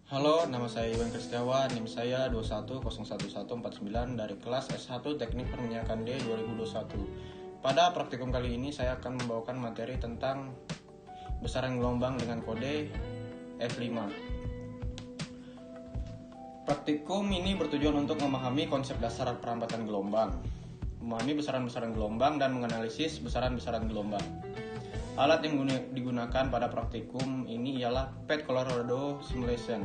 Halo, nama saya Iwan Kristiawan, NIM saya 21011149 dari kelas S1 Teknik Perminyakan D 2021. Pada praktikum kali ini saya akan membawakan materi tentang besaran gelombang dengan kode F5. Praktikum ini bertujuan untuk memahami konsep dasar perambatan gelombang, memahami besaran-besaran gelombang dan menganalisis besaran-besaran gelombang. Alat yang digunakan pada praktikum ini ialah PET Colorado Simulation,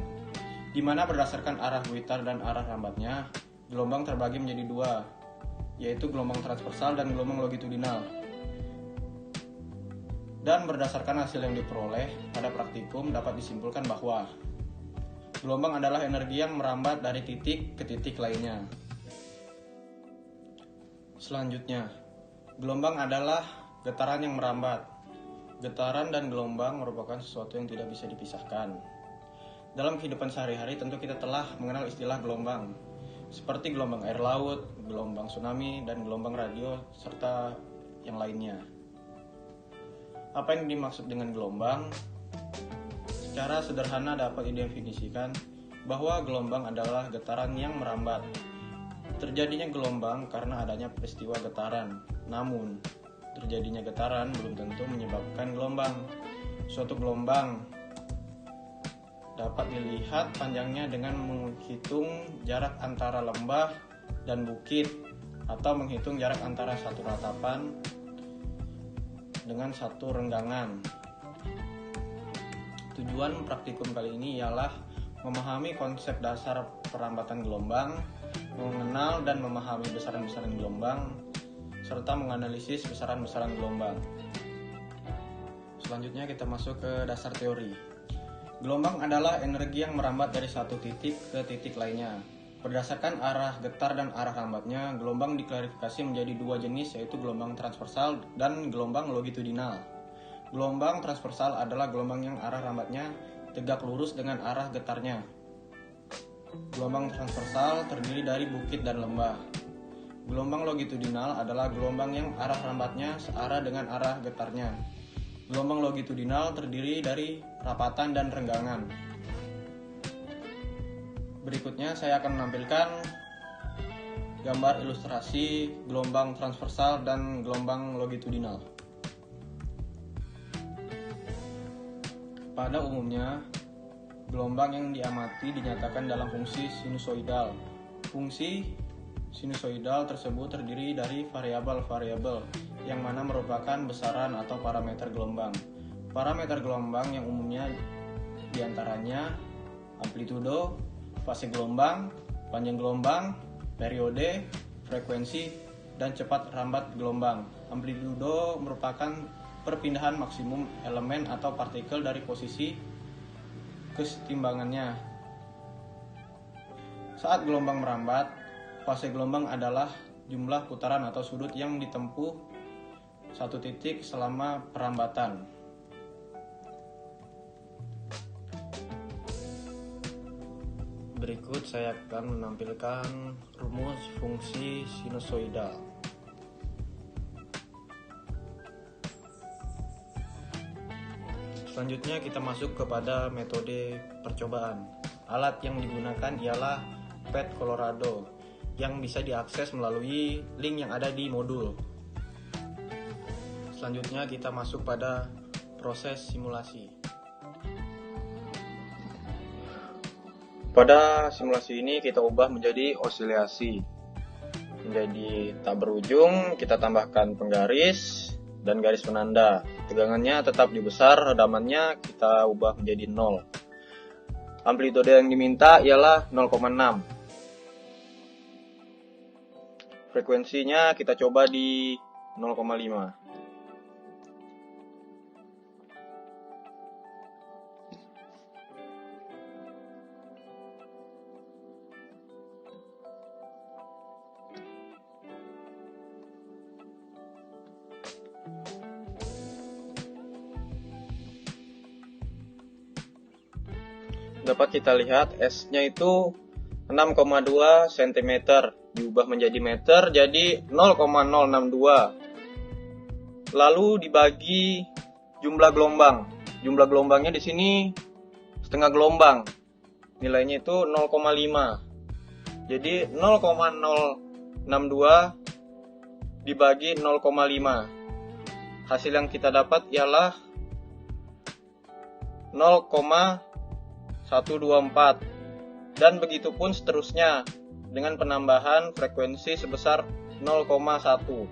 di mana berdasarkan arah Guitar dan arah rambatnya, gelombang terbagi menjadi dua, yaitu gelombang transversal dan gelombang longitudinal. Dan berdasarkan hasil yang diperoleh pada praktikum dapat disimpulkan bahwa gelombang adalah energi yang merambat dari titik ke titik lainnya. Selanjutnya, gelombang adalah getaran yang merambat. Getaran dan gelombang merupakan sesuatu yang tidak bisa dipisahkan. Dalam kehidupan sehari-hari tentu kita telah mengenal istilah gelombang, seperti gelombang air laut, gelombang tsunami, dan gelombang radio, serta yang lainnya. Apa yang dimaksud dengan gelombang? Secara sederhana dapat didefinisikan bahwa gelombang adalah getaran yang merambat. Terjadinya gelombang karena adanya peristiwa getaran, namun terjadinya getaran belum tentu menyebabkan gelombang. Suatu gelombang dapat dilihat panjangnya dengan menghitung jarak antara lembah dan bukit atau menghitung jarak antara satu ratapan dengan satu renggangan. Tujuan praktikum kali ini ialah memahami konsep dasar perambatan gelombang, mengenal dan memahami besaran-besaran gelombang, serta menganalisis besaran-besaran gelombang. Selanjutnya kita masuk ke dasar teori. Gelombang adalah energi yang merambat dari satu titik ke titik lainnya. Berdasarkan arah getar dan arah rambatnya, gelombang diklarifikasi menjadi dua jenis, yaitu gelombang transversal dan gelombang longitudinal. Gelombang transversal adalah gelombang yang arah rambatnya tegak lurus dengan arah getarnya. Gelombang transversal terdiri dari bukit dan lembah. Gelombang longitudinal adalah gelombang yang arah rambatnya searah dengan arah getarnya. Gelombang longitudinal terdiri dari rapatan dan renggangan. Berikutnya saya akan menampilkan gambar ilustrasi gelombang transversal dan gelombang longitudinal. Pada umumnya, gelombang yang diamati dinyatakan dalam fungsi sinusoidal. Fungsi sinusoidal tersebut terdiri dari variabel-variabel yang mana merupakan besaran atau parameter gelombang. Parameter gelombang yang umumnya diantaranya amplitudo, fase gelombang, panjang gelombang, periode, frekuensi, dan cepat rambat gelombang. Amplitudo merupakan perpindahan maksimum elemen atau partikel dari posisi kesetimbangannya. Saat gelombang merambat, fase gelombang adalah jumlah putaran atau sudut yang ditempuh satu titik selama perambatan. Berikut saya akan menampilkan rumus fungsi sinusoidal. Selanjutnya kita masuk kepada metode percobaan. Alat yang digunakan ialah PET Colorado yang bisa diakses melalui link yang ada di modul. Selanjutnya kita masuk pada proses simulasi. Pada simulasi ini kita ubah menjadi osilasi. Menjadi tak berujung, kita tambahkan penggaris dan garis penanda. Tegangannya tetap dibesar, redamannya kita ubah menjadi 0. Amplitude yang diminta ialah 0,6. Frekuensinya kita coba di 0,5. Dapat kita lihat S-nya itu 6,2 cm, diubah menjadi meter jadi 0,062. Lalu dibagi jumlah gelombang. Jumlah gelombangnya di sini setengah gelombang. nilainya itu 0,5. Jadi 0,062 dibagi 0,5. Hasil yang kita dapat ialah 0,124. Dan begitu pun seterusnya dengan penambahan frekuensi sebesar 0,1.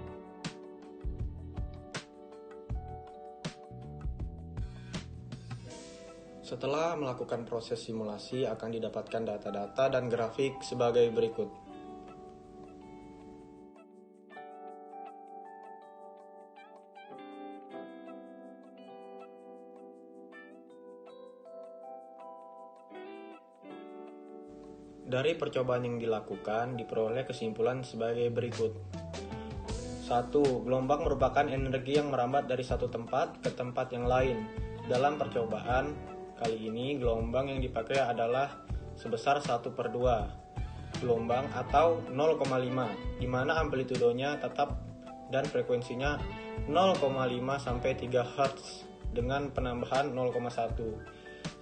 Setelah melakukan proses simulasi akan didapatkan data-data dan grafik sebagai berikut. Dari percobaan yang dilakukan, diperoleh kesimpulan sebagai berikut. 1. Gelombang merupakan energi yang merambat dari satu tempat ke tempat yang lain. Dalam percobaan kali ini, gelombang yang dipakai adalah sebesar 1/2 gelombang atau 0,5, di mana amplitudonya tetap dan frekuensinya 0,5 sampai 3 Hz dengan penambahan 0,1.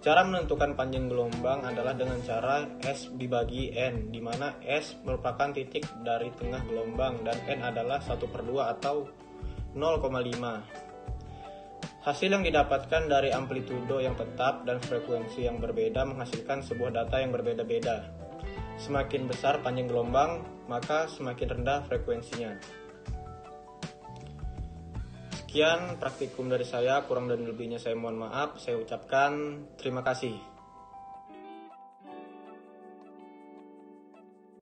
Cara menentukan panjang gelombang adalah dengan cara S dibagi N, di mana S merupakan titik dari tengah gelombang dan N adalah 1/2 atau 0,5. Hasil yang didapatkan dari amplitudo yang tetap dan frekuensi yang berbeda menghasilkan sebuah data yang berbeda-beda. Semakin besar panjang gelombang, maka semakin rendah frekuensinya. Sekian praktikum dari saya, kurang dan lebihnya saya mohon maaf. Saya ucapkan terima kasih.